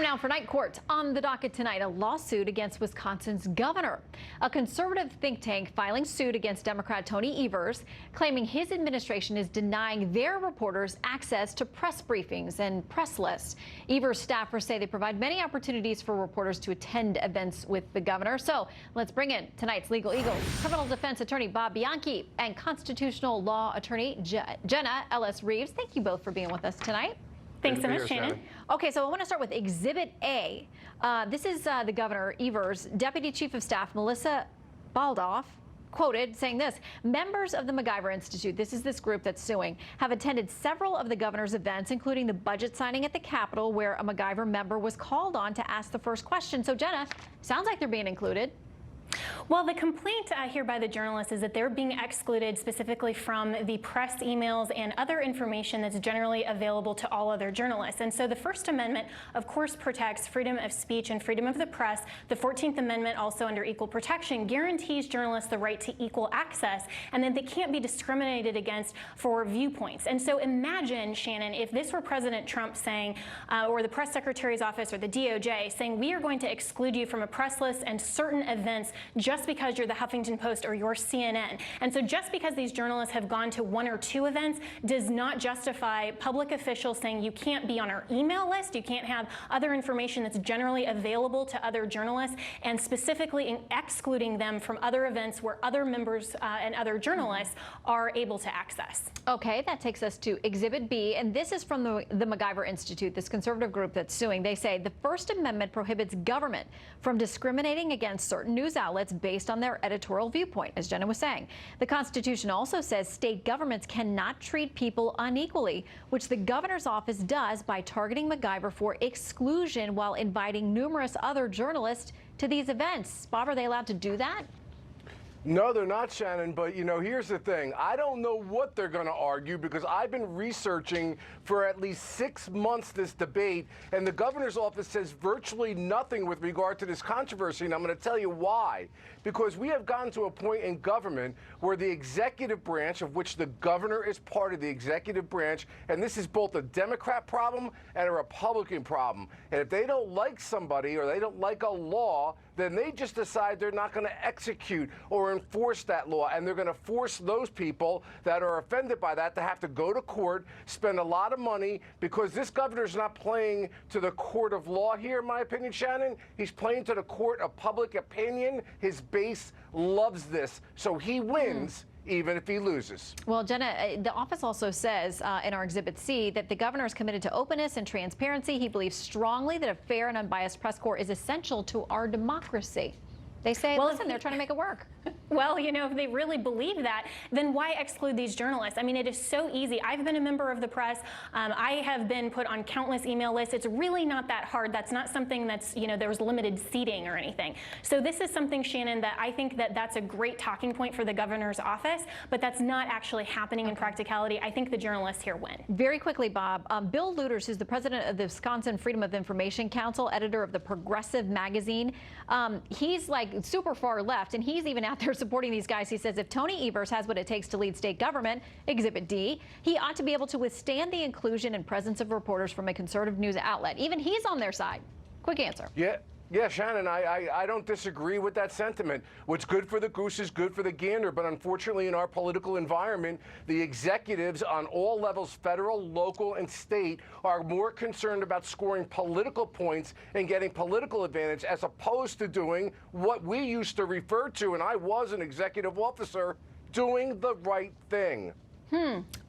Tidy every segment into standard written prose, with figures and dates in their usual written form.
now for night court. On the docket tonight, a lawsuit against Wisconsin's governor. A conservative think tank filing suit against Democrat Tony Evers, claiming his administration is denying their reporters access to press briefings and press lists. Evers staffers say they provide many opportunities for reporters to attend events with the governor. So let's bring in tonight's Legal Eagles, criminal defense attorney Bob Bianchi and constitutional law attorney Jenna Ellis Reeves. Thank you both for being with us tonight. Thanks so much, Shannon. Okay, so I want to start with Exhibit A. This is the governor, Evers. Deputy Chief of Staff Melissa Baldoff quoted saying this: members of the MacGyver Institute, this is this group that's suing, have attended several of the governor's events, including the budget signing at the Capitol, where a MacGyver member was called on to ask the first question. So, Jenna, sounds like they're being included. Well, the complaint here by the journalists is that they're being excluded specifically from the press emails and other information that's generally available to all other journalists. And so the First Amendment, of course, protects freedom of speech and freedom of the press. The 14th Amendment, also under equal protection, guarantees journalists the right to equal access, and then they can't be discriminated against for viewpoints. And so imagine, Shannon, if this were President Trump saying, or the press secretary's office or the DOJ saying, we are going to exclude you from a press list and certain events just because you're the Huffington Post or you're CNN. And so just because these journalists have gone to one or two events does not justify public officials saying you can't be on our email list, you can't have other information that's generally available to other journalists, and specifically in excluding them from other events where other members and other journalists are able to access. Okay, that takes us to Exhibit B, and this is from the MacGyver Institute, this conservative group that's suing. They say the First Amendment prohibits government from discriminating against certain news outlets based on their editorial viewpoint, as Jenna was saying. The Constitution also says state governments cannot treat people unequally, which the governor's office does by targeting MacGyver for exclusion while inviting numerous other journalists to these events. Bob, are they allowed to do that? No, they're not, Shannon, but, you know, here's the thing. I don't know what they're going to argue because I've been researching for at least 6 months this debate, and the governor's office says virtually nothing with regard to this controversy, and I'm going to tell you why. Because we have gotten to a point in government where the executive branch, of which the governor is part of the executive branch, and this is both a Democrat problem and a Republican problem. And if they don't like somebody or they don't like a law, then they just decide they're not going to execute or enforce that law, and they're going to force those people that are offended by that to have to go to court, spend a lot of money, because this governor's not playing to the court of law here, in my opinion, Shannon. He's playing to the court of public opinion. His base loves this, so he wins even if he loses. Well, Jenna, the office also says in our Exhibit C that the governor is committed to openness and transparency. He believes strongly that a fair and unbiased press corps is essential to our democracy. They say, well, listen, they're trying to make it work. Well, you know, if they really believe that, then why exclude these journalists? I mean, it is so easy. I've been a member of the press. I have been put on countless email lists. It's really not that hard. That's not something that's, you know, there was limited seating or anything. So this is something, Shannon, that I think that that's a great talking point for the governor's office, but that's not actually happening in practicality. I think the journalists here win. Very quickly, Bob, Bill Luters, who's the president of the Wisconsin Freedom of Information Council, editor of the Progressive magazine, he's like super far left, and he's even out there supporting these guys. He says if Tony Evers has what it takes to lead state government, Exhibit D, he ought to be able to withstand the inclusion and presence of reporters from a conservative news outlet. Even he's on their side. Quick answer. Yeah, Shannon, I don't disagree with that sentiment. What's good for the goose is good for the gander, but unfortunately in our political environment, the executives on all levels, federal, local, and state, are more concerned about scoring political points and getting political advantage as opposed to doing what we used to refer to, and I was an executive officer, doing the right thing.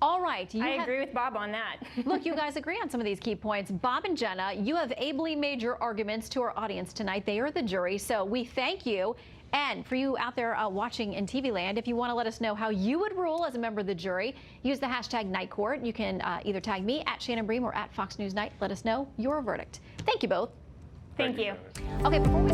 All right. I agree with Bob on that. Look, you guys agree on some of these key points. Bob and Jenna, you have ably made your arguments to our audience tonight. They are the jury, so we thank you. And for you out there watching in TV land, if you want to let us know how you would rule as a member of the jury, use the hashtag #NightCourt. You can either tag me at Shannon Bream or at Fox News Night. Let us know your verdict. Thank you both. Thank you. Okay, before we